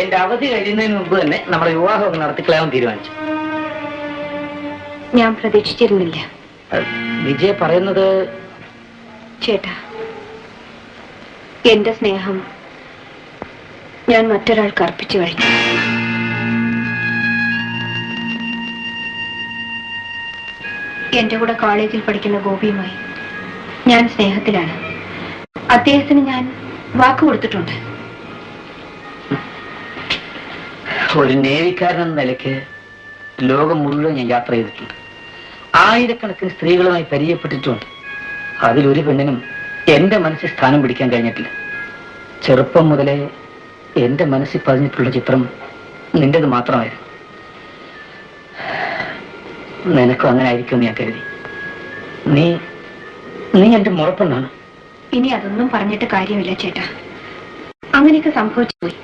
എന്റെ അവധി കഴിയുന്നതിന് മുമ്പ് തന്നെ നമ്മുടെ വിവാഹമൊക്കെ നടത്തിക്കളയാൻ തീരുമാനിച്ചു. ഞാൻ പ്രതീക്ഷിച്ചിരുന്നില്ല. വിജയ പറയുന്നത് ചേട്ടാ, എന്റെ സ്നേഹം ഞാൻ മറ്റൊരാൾക്ക് അർപ്പിച്ചു കഴിഞ്ഞു. എന്റെ കൂടെ കോളേജിൽ പഠിക്കുന്ന ഗോപിയുമായി ഞാൻ സ്നേഹത്തിലാണ്. അദ്ദേഹത്തിന് ഞാൻ വാക്ക് കൊടുത്തിട്ടുണ്ട്. ഒരു നേവിക്കാരനെന്ന നിലയ്ക്ക് ലോകം മുഴുവൻ ഞാൻ യാത്ര ചെയ്തിട്ടുണ്ട്. ആയിരക്കണക്കിന് സ്ത്രീകളുമായി പരിചയപ്പെട്ടിട്ടുണ്ട്. അതിലൊരു പെണ്ണിനും എന്റെ മനസ്സിൽ സ്ഥാനം പിടിക്കാൻ കഴിഞ്ഞിട്ടില്ല. ചെറുപ്പം മുതലേ എന്റെ മനസ്സിൽ പതിഞ്ഞിട്ടുള്ള ചിത്രം നിന്റേത് മാത്രമായിരുന്നു. നിനക്കും അങ്ങനെ ആയിരിക്കുമെന്ന് ഞാൻ കരുതി. നീ എന്റെ മുറപ്പെണ്ണാണ്. ഇനി അതൊന്നും പറഞ്ഞിട്ട് കാര്യമില്ല ചേട്ടാ. അങ്ങനെയൊക്കെ സംഭവിച്ചു പോയി.